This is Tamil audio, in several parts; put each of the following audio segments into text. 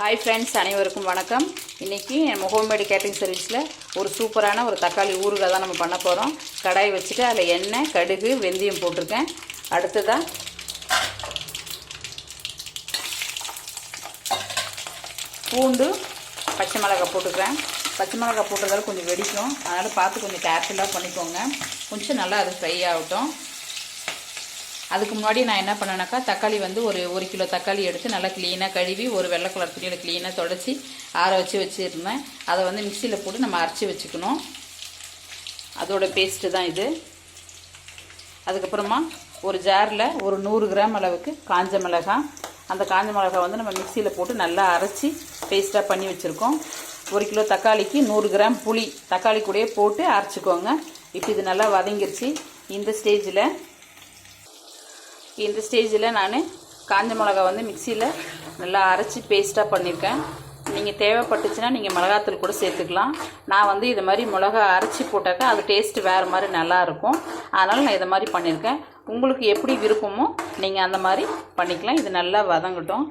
ஹாய் ஃப்ரெண்ட்ஸ், அனைவருக்கும் வணக்கம். இன்றைக்கி ஹோம்மேடு கேட்டரிங் சர்வீஸில் ஒரு சூப்பரான ஒரு தக்காளி ஊறுகாய் தான் நம்ம பண்ண போகிறோம். கடாய் வச்சுட்டு அதில் எண்ணெய், கடுகு, வெந்தயம் போட்டிருக்கேன். அடுத்ததாக பூண்டு, பச்சை மிளகாய் போட்டுக்கிறேன். பச்சை மிளகாய் போட்டதால் கொஞ்சம் வெடிக்கும், அதனால் பார்த்து கொஞ்சம் கேர்ஃபுல்லாக பண்ணிக்கோங்க. கொஞ்சம் நல்லா அது ஃப்ரை ஆகட்டும். அதுக்கு முன்னாடி நான் என்ன பண்ணேனாக்கா, தக்காளி வந்து ஒரு கிலோ தக்காளி எடுத்து நல்லா க்ளீனாக கழுவி ஒரு வெள்ளை கலர் துணியில் க்ளீனாக தொடச்சி ஆற வச்சுருந்தேன். அதை வந்து மிக்சியில் போட்டு நம்ம அரைச்சி வச்சுக்கணும். அதோட பேஸ்ட்டு தான் இது. அதுக்கப்புறமா ஒரு ஜாரில் ஒரு 100 கிராம் அளவுக்கு காஞ்ச மிளகாய். அந்த காஞ்ச மிளகாய் வந்து நம்ம மிக்சியில் போட்டு நல்லா அரைச்சி பேஸ்ட்டாக பண்ணி வச்சுருக்கோம். 1 கிலோ தக்காளிக்கு 100 கிராம் புளி தக்காளி கூடயே போட்டு அரைச்சிக்கோங்க. இப்போ இது நல்லா வதங்கிருச்சு. இந்த ஸ்டேஜில் நான் காஞ்ச மிளகா வந்து மிக்சியில் நல்லா அரைச்சி பேஸ்ட்டாக பண்ணியிருக்கேன். நீங்கள் தேவைப்பட்டுச்சுன்னா நீங்கள் மிளகாத்தூள் கூட சேர்த்துக்கலாம். நான் வந்து இது மாதிரி மிளகா அரைச்சி போட்டாக்கா அது டேஸ்ட்டு வேறு மாதிரி நல்லாயிருக்கும். அதனால் நான் இதை மாதிரி பண்ணியிருக்கேன். உங்களுக்கு எப்படி விருப்பமோ நீங்கள் அந்த மாதிரி பண்ணிக்கலாம். இது நல்லா வதங்கட்டும்.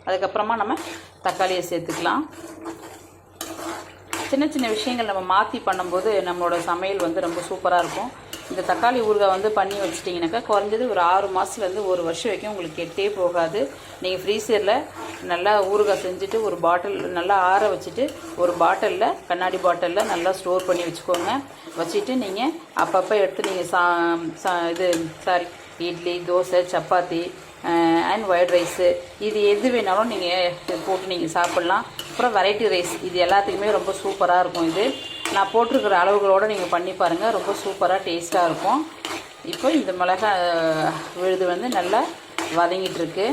அதுக்கப்புறமா நம்ம தக்காளியை சேர்த்துக்கலாம். சின்ன சின்ன விஷயங்கள் நம்ம மாற்றி பண்ணும்போது நம்மளோட சமையல் வந்து ரொம்ப சூப்பராக இருக்கும். இந்த தக்காளி ஊறுகாய் வந்து பண்ணி வச்சிட்டிங்கனாக்கா குறைஞ்சது ஒரு 6 மாதத்துலேருந்து 1 வருஷம் வரைக்கும் உங்களுக்கு கெட்டே போகாது. நீங்கள் ஃப்ரீசரில் நல்லா ஊறுகாய் செஞ்சுட்டு ஒரு பாட்டில் நல்லா ஆற வச்சுட்டு ஒரு பாட்டிலில், கண்ணாடி பாட்டிலில் நல்லா ஸ்டோர் பண்ணி வச்சுக்கோங்க. வச்சுட்டு நீங்கள் அப்பப்போ எடுத்து நீங்கள் idli, dosa, chapati and white rice இது எது வேணாலும் நீங்கள் போட்டு நீங்கள் சாப்பிட்லாம். அப்புறம் வெரைட்டி ரைஸ், இது எல்லாத்துக்குமே ரொம்ப சூப்பராக இருக்கும். இது நான் போட்டிருக்கிற அளவுகளோடு நீங்கள் பண்ணி பாருங்கள், ரொம்ப சூப்பராக டேஸ்ட்டாக இருக்கும். இப்போ இந்த மிளகாய் விழுது வந்து நல்லா வதங்கிட்டுருக்கு.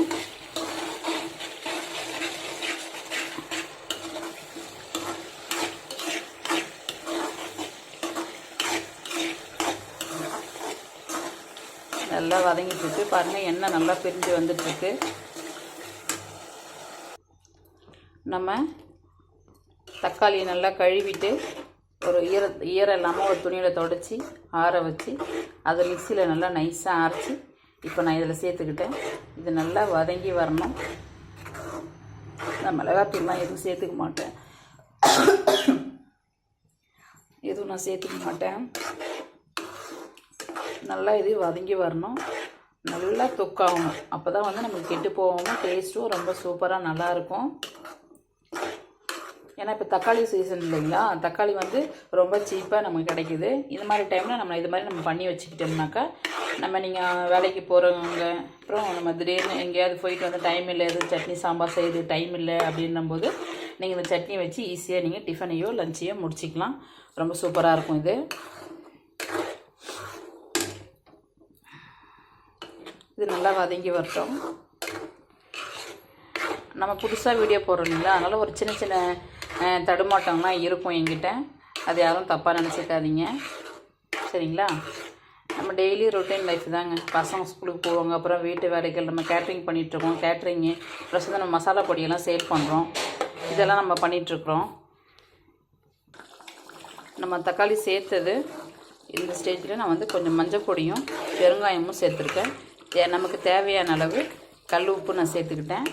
நல்லா வதங்கிட்டுருக்கு பாருங்கள், எண்ணெய் நல்லா பிரிஞ்சு வந்துட்டுருக்கு. நம்ம தக்காளியை நல்லா கழுவிட்டு ஒரு ஈரம் இல்லாமல் ஒரு துணியில் தொடச்சி ஆற வச்சு அதை மிக்சியில் நல்லா நைஸாக அரைச்சி இப்போ நான் இதில் சேர்த்துக்கிட்டேன். இது நல்லா வதங்கி வரணும். நான் மிளகாத்தூள்லாம் எதுவும் சேர்த்துக்க மாட்டேன். நல்லா இது வதங்கி வரணும், நல்லா தொக்காகணும். அப்போ தான் வந்து நமக்கு கெட்டு போகாமல் டேஸ்ட்டும் ரொம்ப சூப்பராக நல்லாயிருக்கும். ஏன்னா இப்போ தக்காளி சீசன் இல்லைங்களா, தக்காளி வந்து ரொம்ப சீப்பாக நமக்கு கிடைக்குது. இது மாதிரி டைமில் நம்ம பண்ணி வச்சுக்கிட்டோம்னாக்கா நீங்கள் வேலைக்கு போகிறவங்க, அப்புறம் நம்ம திடீர்னு எங்கேயாவது போயிட்டு வந்து டைம் இல்லை, எதுவும் சட்னி சாம்பார் செய்யுது டைம் இல்லை அப்படின்னும்போது நீங்கள் இந்த சட்னி வச்சு ஈஸியாக நீங்கள் டிஃபனையோ லஞ்சையோ முடிச்சிக்கலாம். ரொம்ப சூப்பராக இருக்கும் இது. இது நல்லா வதங்கி வரட்டும். நம்ம புதுசாக வீடியோ போடுறோம் இல்லைங்களா, அதனால் ஒரு சின்ன சின்ன தடுமாட்டம்லாம் இருக்கும் என்கிட்ட. அது யாரும் தப்பாக நினச்சிக்காதீங்க, சரிங்களா? நம்ம டெய்லி ரொட்டீன் லைஃப் தாங்க. பசங்க ஸ்கூலுக்கு போவாங்க, அப்புறம் வீட்டு வேலைகள், நம்ம கேட்ரிங் பண்ணிகிட்ருக்கோம். கேட்ரிங்கு ப்ளஸ் வந்து நம்ம மசாலா பொடியெல்லாம் சேல் பண்ணுறோம். இதெல்லாம் நம்ம பண்ணிகிட்ருக்குறோம். நம்ம தக்காளி சேர்த்தது இந்த ஸ்டேஜில் நான் வந்து கொஞ்சம் மஞ்சள் பொடியும் பெருங்காயமும் சேர்த்துருக்கேன். நமக்கு தேவையான அளவு கல் உப்பு நான் சேர்த்துக்கிட்டேன்.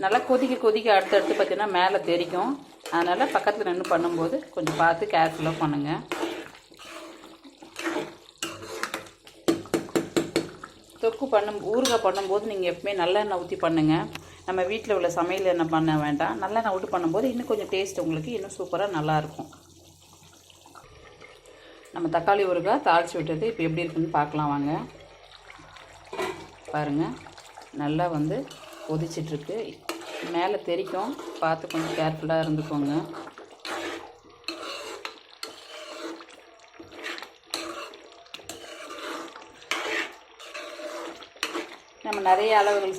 நல்லா கொதிக்க அடுத்தடுத்து பார்த்திங்கன்னா மேலே தெரிக்கும். அதனால் பக்கத்தில் நின்று பண்ணும்போது கொஞ்சம் பார்த்து கேர்ஃபுல்லாக பண்ணுங்கள். ஊறுகாய் பண்ணும்போது நீங்கள் எப்பவுமே நல்லெண்ணெய் ஊற்றி பண்ணுங்கள். நம்ம வீட்டில் உள்ள சமையல் எண்ணெய் பண்ண வேண்டாம். நல்லெண்ணெய் ஊற்றி பண்ணும்போது இன்னும் கொஞ்சம் டேஸ்ட் உங்களுக்கு இன்னும் சூப்பராக நல்லாயிருக்கும். நம்ம தக்காளி ஊறுகாய் தாளித்து விட்டது இப்போ எப்படி இருக்குன்னு பார்க்கலாம் வாங்க. பாருங்கள், நல்லா வந்து கொதிச்சிட்ருக்கு. மேலே தெரிக்கும், பார்த்து கொஞ்சம் கேர்ஃபுல்லாக இருந்துக்கோங்க. நம்ம நிறைய அளவுகள்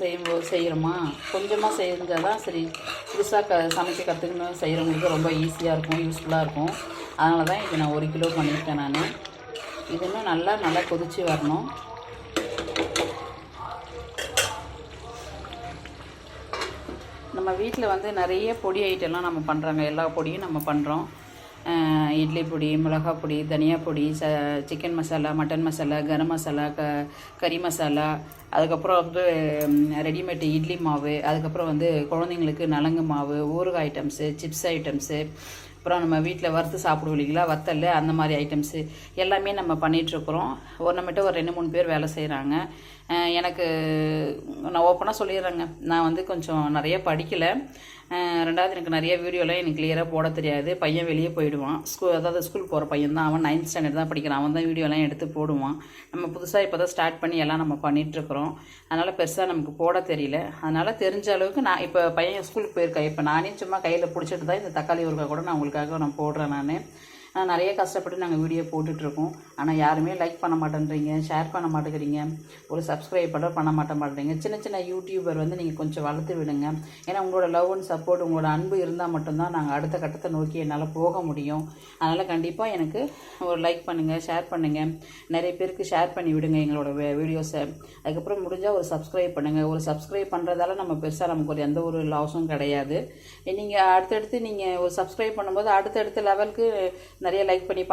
செய்கிறோமா, கொஞ்சமாக செஞ்சால் தான் சரி. புதுசாக சமைக்க கற்றுக்கணும் செய்கிறவங்களுக்கு ரொம்ப ஈஸியாக இருக்கும், யூஸ்ஃபுல்லாக இருக்கும். அதனால தான் இது நான் 1 கிலோ பண்ணியிருக்கேன். நான் இது இன்னும் நல்லா கொதித்து வரணும். நம்ம வீட்டில் வந்து நிறைய பொடி ஐட்டம்லாம் நம்ம பண்ணுறாங்க, எல்லா பொடியும் நம்ம பண்ணுறோம். இட்லி பொடி, மிளகா பொடி, தனியா பொடி, சிக்கன் மசாலா, மட்டன் மசாலா, கரம் மசாலா, கறி மசாலா, அதுக்கப்புறம் வந்து ரெடிமேட் இட்லி மாவு, அதுக்கப்புறம் வந்து குழந்தைங்களுக்கு நலங்கு மாவு, ஊறுகாய் ஐட்டம்ஸு, சிப்ஸ் ஐட்டம்ஸு, அப்புறம் நம்ம வீட்டில் வறுத்து சாப்பிடுவோம் இல்லைங்களா, வத்தல், அந்த மாதிரி ஐட்டம்ஸு எல்லாமே நம்ம பண்ணிகிட்ருக்குறோம். நம்மகிட்ட ஒரு 2-3 பேர் வேலை செய்கிறாங்க. எனக்கு நான் ஓப்பனாக சொல்லிடுறேங்க, நான் வந்து கொஞ்சம் நிறைய படிக்கலை. ரெண்டாவது எனக்கு நிறைய வீடியோலாம் எனக்கு கிளியராக போட தெரியாது. பையன் வெளியே போயிடுவான், அதாவது ஸ்கூல் போகிற பையன் தான், அவன் 9th ஸ்டாண்டர்ட் தான் படிக்கிறான். அவன் தான் வீடியோலாம் எடுத்து போடுவான். நம்ம புதுசாக இப்போ தான் ஸ்டார்ட் பண்ணி எல்லாம் நம்ம பண்ணிகிட்ருக்குறோம். அதனால் பெருசாக நமக்கு போட தெரியல. அதனால் தெரிஞ்ச அளவுக்கு நான் இப்போ பையன் ஸ்கூலுக்கு போயிருக்கேன். இப்போ நானே சும்மா கையில் பிடிச்சிட்டு தான் இந்த தக்காளி ஊறுகாய் கூட நான் உங்களுக்காக நான் போடுறேன். நான் நிறைய கஷ்டப்பட்டு நாங்கள் வீடியோ போட்டுட்ருக்கோம். ஆனால் யாருமே லைக் பண்ண மாட்டேன்றீங்க, ஷேர் பண்ண மாட்டேங்கிறீங்க, ஒரு சப்ஸ்கிரைப் பண்ண மாட்டேங்கிறீங்க. சின்ன சின்ன யூடியூபர் வந்து நீங்கள் கொஞ்சம் வளர்த்து விடுங்க. ஏன்னா உங்களோட லவ் அண்ட் சப்போர்ட், உங்களோட அன்பு இருந்தால் மட்டும்தான் நாங்கள் அடுத்த கட்டத்தை நோக்கி என்னால் போக முடியும். அதனால் கண்டிப்பாக எனக்கு ஒரு லைக் பண்ணுங்கள், ஷேர் பண்ணுங்கள், நிறைய பேருக்கு ஷேர் பண்ணி விடுங்க எங்களோட வீடியோஸை. அதுக்கப்புறம் முடிஞ்சால் ஒரு சப்ஸ்கிரைப் பண்ணுங்கள். ஒரு சப்ஸ்கிரைப் பண்ணுறதால நம்ம பெருசாக நமக்கு ஒரு எந்த ஒரு லாஸும் கிடையாது. நீங்கள் அடுத்தடுத்து நீங்கள் ஒரு சப்ஸ்கிரைப் பண்ணும்போது அடுத்தடுத்த லெவலுக்கு நிறைய லைக் பண்ணி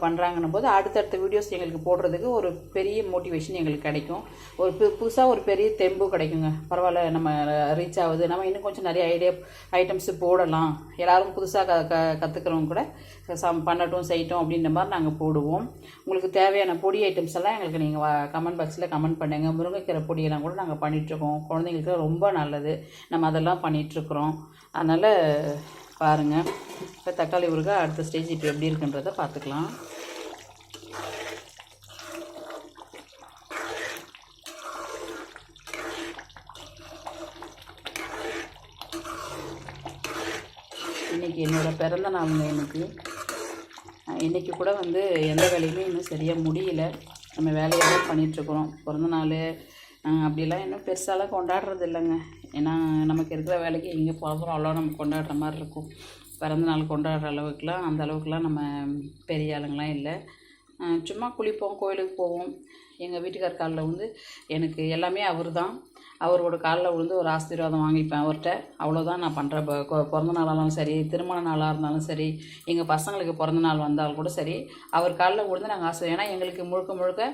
பண்ணுறாங்கன்னும் போது அடுத்தடுத்த வீடியோஸ் எங்களுக்கு போடுறதுக்கு ஒரு பெரிய மோட்டிவேஷன் எங்களுக்கு கிடைக்கும். ஒரு புதுசாக ஒரு பெரிய தெம்பு கிடைக்குங்க. பரவாயில்ல, நம்ம ரீச் ஆகுது, நம்ம இன்னும் கொஞ்சம் நிறைய ஐட்டம்ஸு போடலாம், எல்லோரும் புதுசாக கற்றுக்கிறவங்க கூட பண்ணட்டும் செய்யட்டும் அப்படின்ற மாதிரி நாங்கள் போடுவோம். உங்களுக்கு தேவையான பொடி ஐட்டம்ஸ் எல்லாம் எங்களுக்கு நீங்கள் கமெண்ட் பாக்ஸில் கமெண்ட் பண்ணுங்கள். முருங்கைக்கீரை பொடியெல்லாம் கூட நாங்கள் பண்ணிகிட்ருக்கோம். குழந்தைங்களுக்கு ரொம்ப நல்லது, நம்ம அதெல்லாம் பண்ணிகிட்ருக்குறோம். அதனால் பாருங்கள். இப்போ தக்காளி ஊறுகாய் அடுத்த ஸ்டேஜ் இப்போ எப்படி இருக்குன்றதை பார்த்துக்கலாம். இன்றைக்கி என்னோடய பிறந்த நாளுங்க. இன்றைக்கி கூட வந்து எந்த வேலையுமே இன்னும் சரியாக முடியல. நம்ம வேலையை தான் பண்ணிகிட்ருக்குறோம். பிறந்த நாள் அப்படிலாம் இன்னும் பெருசாலாம் கொண்டாடுறது இல்லைங்க. ஏன்னா நமக்கு இருக்கிற வேலைக்கு எங்கே பிறந்தோம் அவ்வளோ நம்ம கொண்டாடுற மாதிரி இருக்கும். பிறந்த நாள் கொண்டாடுற அளவுக்குலாம் அந்த அளவுக்குலாம் நம்ம பெரிய ஆளுங்களாம் இல்லை. சும்மா குளிப்போம், கோயிலுக்கு போவோம். எங்கள் வீட்டுக்கார் காலில் வந்து எனக்கு எல்லாமே அவர் தான். அவரோட காலில் விழுந்து ஒரு ஆசீர்வாதம் வாங்கிப்பேன் அவர்கிட்ட. அவ்வளோதான் நான் பண்ணுறேன். பிறந்த நாளாலும் சரி, திருமண நாளாக இருந்தாலும் சரி, எங்கள் பசங்களுக்கு பிறந்த நாள் வந்தாலும் கூட சரி, அவர் காலில் விழுந்து நாங்கள் ஆசீர்வாதம். ஏன்னா எங்களுக்கு முழுக்க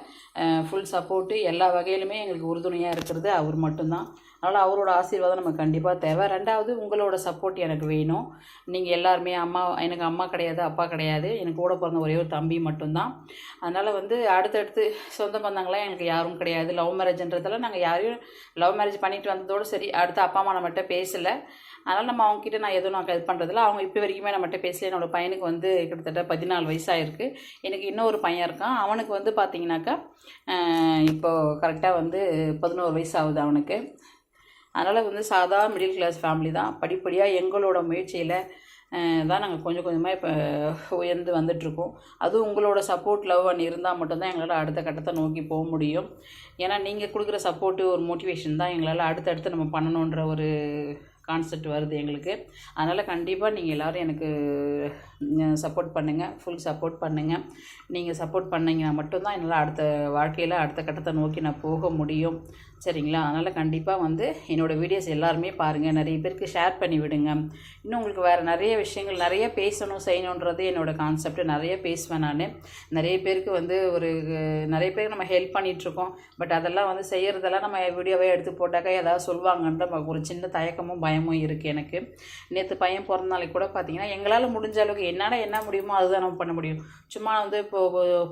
ஃபுல் சப்போர்ட்டு எல்லா வகையிலுமே எங்களுக்கு உறுதுணையாக இருக்கிறது அவர் மட்டும்தான். அதனால் அவரோட ஆசீர்வாதம் நமக்கு கண்டிப்பாக தேவை. ரெண்டாவது உங்களோட சப்போர்ட் எனக்கு வேணும். நீங்கள் எல்லாருமே எனக்கு அம்மா கிடையாது, அப்பா கிடையாது, எனக்கு கூட பிறந்த ஒரே ஒரு தம்பி மட்டும்தான். அதனால் வந்து அடுத்தடுத்து சொந்த பந்தங்களாம் எனக்கு யாரும் கிடையாது. லவ் மேரேஜ்ன்றதால நாங்கள் யாரையும் லவ் மேரேஜ் பண்ணிட்டு வந்ததோடு சரி, அடுத்து அப்பா அம்மா நம்மகிட்ட பேசலை. அதனால் நம்ம அவங்ககிட்ட நான் எதுவும் இது பண்ணுறதில்ல. அவங்க இப்போ வரைக்குமே நம்மகிட்ட பேசல. என்னோடய பையனுக்கு வந்து கிட்டத்தட்ட 14 வயசாகிருக்கு. எனக்கு இன்னொரு பையன் இருக்கான். அவனுக்கு வந்து பார்த்திங்கனாக்கா இப்போது கரெக்டாக வந்து 11 வயசு ஆகுது அவனுக்கு. அதனால் வந்து சாதா மிடில் கிளாஸ் ஃபேமிலி தான். படிப்படியாக எங்களோட முயற்சியில் தான் நாங்கள் கொஞ்சம் கொஞ்சமாக இப்போ உயர்ந்து வந்துட்ருக்கோம். அதுவும் உங்களோட சப்போர்ட் லவ் அண்ட் இருந்தால் மட்டும்தான் எங்களால் அடுத்த கட்டத்தை நோக்கி போக முடியும். ஏன்னா நீங்கள் கொடுக்குற சப்போர்ட்டு ஒரு மோட்டிவேஷன் தான் எங்களால் அடுத்தடுத்து நம்ம பண்ணணுன்ற ஒரு கான்செப்ட் வருது எங்களுக்கு. அதனால் கண்டிப்பாக நீங்கள் எல்லோரும் எனக்கு சப்போர்ட் பண்ணுங்கள், ஃபுல் சப்போர்ட் பண்ணுங்கள். நீங்கள் சப்போர்ட் பண்ணிங்கன்னா மட்டும்தான் என்னால் அடுத்த வாழ்க்கையில் அடுத்த கட்டத்தை நோக்கி நான் போக முடியும். சரிங்களா? அதனால் கண்டிப்பாக வந்து என்னோடய வீடியோஸ் எல்லாருமே பாருங்கள், நிறைய பேருக்கு ஷேர் பண்ணி விடுங்க. இன்னும் உங்களுக்கு வேறு நிறைய விஷயங்கள் நிறைய பேசணும் செய்யணுன்றது என்னோடய கான்செப்ட். நிறைய பேசுவேன் நான். நிறைய பேருக்கு வந்து நிறைய பேருக்கு நம்ம ஹெல்ப் பண்ணிகிட்ருக்கோம். பட் அதெல்லாம் வந்து செய்கிறதெல்லாம் நம்ம வீடியோவே எடுத்து போட்டாக்கா ஏதாவது சொல்லுவாங்கன்ற ஒரு சின்ன தயக்கமும் பயமும் இருக்குது எனக்கு. நேற்று பையன் பிறந்த நாளைக்கு கூட பார்த்திங்கன்னா எங்களால் முடிஞ்ச அளவுக்கு என்ன முடியுமோ அதுதான் நம்ம பண்ண முடியும். சும்மா வந்து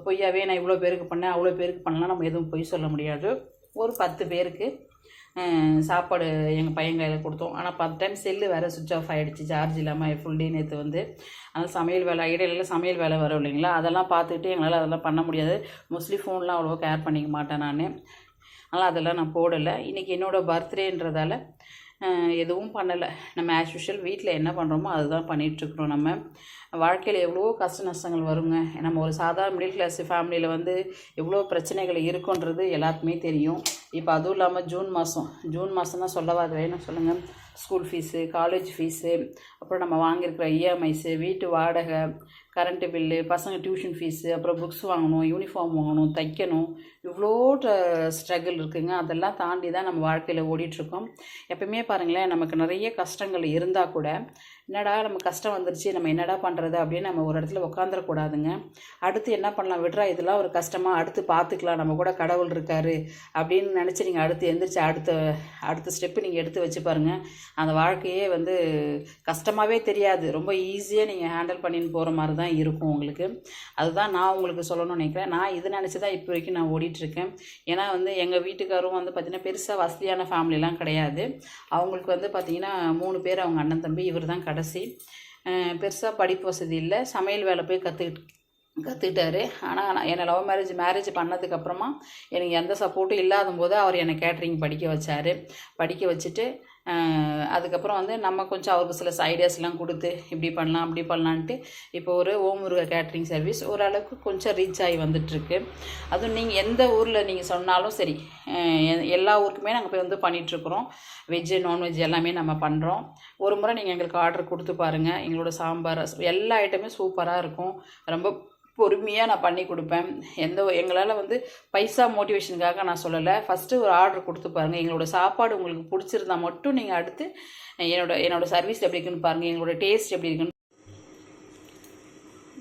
பொய்யாவே நான் இவ்வளோ பேருக்கு பண்ணேன் அவ்வளோ பேருக்கு பண்ணலாம் நம்ம எதுவும் பொய் சொல்ல முடியாது. ஒரு 10 பேருக்கு சாப்பாடு எங்கள் பையன் கையில் கொடுத்தோம். ஆனால் 10 டைம் செல்லு வேறு சுவிட்ச் ஆஃப் ஆகிடுச்சு, சார்ஜ் இல்லாமல் ஃபுல் டே நேற்று வந்து. அதனால் சமையல் வேலை இடையில சமையல் வேலை வரும் இல்லைங்களா, அதெல்லாம் பார்த்துக்கிட்டு எங்களால் அதெல்லாம் பண்ண முடியாது. மோஸ்ட்லி ஃபோன்லாம் அவ்வளோவா கேர் பண்ணிக்க மாட்டேன் நான். அதனால் அதெல்லாம் நான் போடலை. இன்றைக்கி என்னோடய பர்த்டேன்றதால எதுவும் பண்ணலை. நம்ம ஆஸ் யூஷுவல் வீட்டில் என்ன பண்ணுறோமோ அதுதான் பண்ணிகிட்ருக்குறோம். நம்ம வாழ்க்கையில் எவ்வளோ கஷ்ட நஷ்டங்கள் வருங்க. நம்ம ஒரு சாதாரண மிடில் கிளாஸ் ஃபேமிலியில் வந்து எவ்வளோ பிரச்சனைகள் இருக்குன்றது எல்லாத்துக்குமே தெரியும். இப்போ அதுவும் இல்லாமல் ஜூன் மாதம் தான் சொல்லவா அது வேணும் சொல்லுங்கள். ஸ்கூல் ஃபீஸு, காலேஜ் ஃபீஸு, அப்புறம் நம்ம வாங்கியிருக்கிற இஎம்ஐஸு, வீட்டு வாடகை, கரண்ட்டு பில்லு, பசங்க டியூஷன் ஃபீஸு, அப்புறம் புக்ஸ் வாங்கணும், யூனிஃபார்ம் வாங்கணும், தைக்கணும், இவ்வளோ ஸ்ட்ரகிள் இருக்குதுங்க. அதெல்லாம் தாண்டி தான் நம்ம வாழ்க்கையில் ஓடிட்டுருக்கோம். எப்பவுமே பாருங்களேன், நமக்கு நிறைய கஷ்டங்கள் இருந்தால் கூட என்னடா நம்ம கஷ்டம் வந்துருச்சு, நம்ம என்னடா பண்ணுறது அப்படின்னு நம்ம ஒரு இடத்துல உட்காந்துடக்கூடாதுங்க. அடுத்து என்ன பண்ணலாம், விட்றா இதெல்லாம் ஒரு கஷ்டமாக, அடுத்து பார்த்துக்கலாம், நம்ம கூட கடவுள் இருக்காரு அப்படின்னு நினச்சி நீங்கள் அடுத்து எந்திரிச்சு அடுத்த ஸ்டெப்பு நீங்கள் எடுத்து வச்சு பாருங்கள். அந்த வாழ்க்கையே வந்து கஷ்டமாகவே தெரியாது, ரொம்ப ஈஸியாக நீங்கள் ஹேண்டில் பண்ணின்னு போகிற மாதிரி தான் இருக்கும் உங்களுக்கு. அதுதான் நான் உங்களுக்கு சொல்லணும்னு நினைக்கிறேன். நான் இது நினச்சி தான் இப்போ வரைக்கும் நான் ஓடிட்டுருக்கேன். ஏன்னா வந்து எங்கள் வீட்டுக்காரும் வந்து பார்த்திங்கன்னா பெருசாக வசதியான ஃபேமிலிலாம் கிடையாது. அவங்களுக்கு வந்து பார்த்திங்கன்னா 3 பேர், அவங்க அண்ணன் தம்பி, இவர் தான் கடைசி. பெருசாக படிப்பு வசதி இல்லை, சமையல் வேலை போய் கற்றுக்கிட்டாரு. ஆனால் என்னை லவ் மேரேஜ் பண்ணதுக்கப்புறமா எனக்கு எந்த சப்போர்ட்டும் இல்லாத போது அவர் என்னை கேட்ரிங் படிக்க வச்சார். படிக்க வச்சுட்டு அதுக்கப்புறம் வந்து நம்ம கொஞ்சம் அவருக்கு சில ஐடியாஸ்லாம் கொடுத்து இப்படி பண்ணலாம் அப்படி பண்ணலான்ட்டு இப்போ ஒரு ஓமுருகா கேட்ரிங் சர்வீஸ் ஓரளவுக்கு கொஞ்சம் ரீச் ஆகி வந்துட்டுருக்கு. அதுவும் நீங்கள் எந்த ஊரில் நீங்கள் சொன்னாலும் சரி, எல்லா ஊருக்குமே நாங்கள் போய் வந்து பண்ணிகிட்ருக்குறோம். வெஜ்ஜு நான்வெஜ் எல்லாமே நம்ம பண்ணுறோம். ஒரு முறை நீங்கள் எங்களுக்கு ஆர்டர் கொடுத்து பாருங்கள். எங்களோட சாம்பார் எல்லா ஐட்டமே சூப்பராக இருக்கும். ரொம்ப பொறுமையாக நான் பண்ணி கொடுப்பேன். எங்களால் வந்து பைசா மோட்டிவேஷனுக்காக நான் சொல்லலை. ஃபஸ்ட்டு ஒரு ஆர்டர் கொடுத்து பாருங்கள். எங்களோட சாப்பாடு உங்களுக்கு பிடிச்சிருந்தா மட்டும் நீங்கள் அடுத்து என்னோட சர்வீஸ் எப்படி இருக்குன்னு பாருங்கள், எங்களோட டேஸ்ட் எப்படி இருக்குன்னு.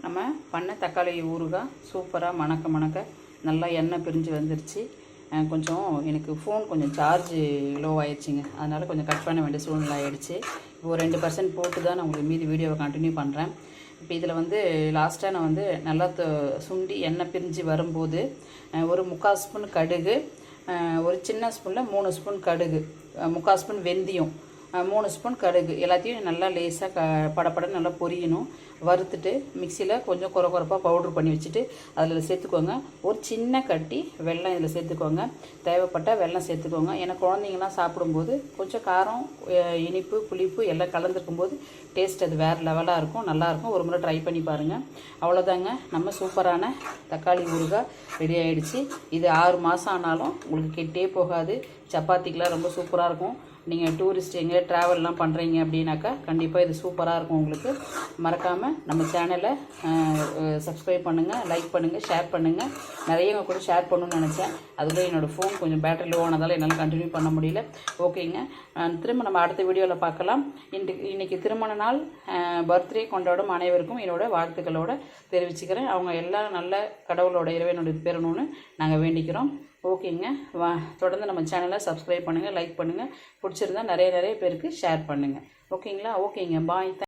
நம்ம பண்ண தக்காளி ஊறுகாய் சூப்பராக மணக்க நல்லா எண்ணெய் பிரிஞ்சு வந்துருச்சு. கொஞ்சம் எனக்கு ஃபோன் கொஞ்சம் சார்ஜ் லோ ஆயிடுச்சுங்க, அதனால் கொஞ்சம் கட் பண்ண வேண்டிய சூழ்நிலை ஆகிடுச்சு. இப்போ 2% போட்டு தான் நான் உங்களுக்கு மீதி வீடியோவை கண்டினியூ பண்ணுறேன். இப்போ இதில் வந்து லாஸ்ட்டாக நான் வந்து நல்லா சுண்டி எண்ணெய் பிரிஞ்சு வரும்போது ஒரு 3/4 ஸ்பூன் கடுகு, ஒரு சின்ன ஸ்பூனில் 3 ஸ்பூன் கடுகு, 3/4 ஸ்பூன் வெந்தயம், 3 ஸ்பூன் கடுகு எல்லாத்தையும் நல்லா லேசாக படப்படன்னு நல்லா பொரியணும். வறுத்துட்டு மிக்சியில் கொஞ்சம் குறப்பாக பவுட்ரு பண்ணி வச்சுட்டு அதில் சேர்த்துக்கோங்க. ஒரு சின்ன கட்டி வெல்லம் இதில் சேர்த்துக்கோங்க. தேவைப்பட்டால் வெல்லம் சேர்த்துக்கோங்க. ஏன்னா குழந்தைங்கலாம் சாப்பிடும்போது கொஞ்சம் காரம், இனிப்பு, புளிப்பு எல்லாம் கலந்துருக்கும்போது டேஸ்ட் அது வேறு லெவலாக இருக்கும், நல்லாயிருக்கும். ஒரு முறை ட்ரை பண்ணி பாருங்கள். அவ்வளோதாங்க, நம்ம சூப்பரான தக்காளி ஊறுகாய் ரெடி ஆகிடுச்சு. இது 6 மாதம் ஆனாலும் உங்களுக்கு கெட்டே போகாது. சப்பாத்திக்கெலாம் ரொம்ப சூப்பராக இருக்கும். நீங்கள் டூரிஸ்ட் எங்கே ட்ராவல்லாம் பண்ணுறீங்க அப்படின்னாக்கா கண்டிப்பாக இது சூப்பராக இருக்கும் உங்களுக்கு. மறக்காமல் நம்ம சேனலை சப்ஸ்கிரைப் பண்ணுங்கள், லைக் பண்ணுங்கள், ஷேர் பண்ணுங்கள். நிறைய கூட ஷேர் பண்ணணும்னு நினச்சேன். அதுக்குள்ளே என்னோடய ஃபோன் கொஞ்சம் பேட்டரி லோ ஆனதால் என்னால் கண்டினியூ பண்ண முடியல. ஓகேங்க, திரும்ப நம்ம அடுத்த வீடியோவில் பார்க்கலாம். இன்றைக்கி திருமண நாள், பர்த்டே கொண்டாடும் அனைவருக்கும் என்னோடய வாழ்த்துக்களோடு தெரிவிச்சுக்கிறேன். அவங்க எல்லாம் நல்ல கடவுளோட இறைவனோட பெறணும்னு நாங்கள் வேண்டிக்கிறோம். ஓகேங்க, தொடர்ந்து நம்ம சேனலை சப்ஸ்கிரைப் பண்ணுங்கள், லைக் பண்ணுங்கள். பிடிச்சிருந்தா நிறைய பேருக்கு ஷேர் பண்ணுங்கள். ஓகேங்களா? ஓகேங்க, பாய்.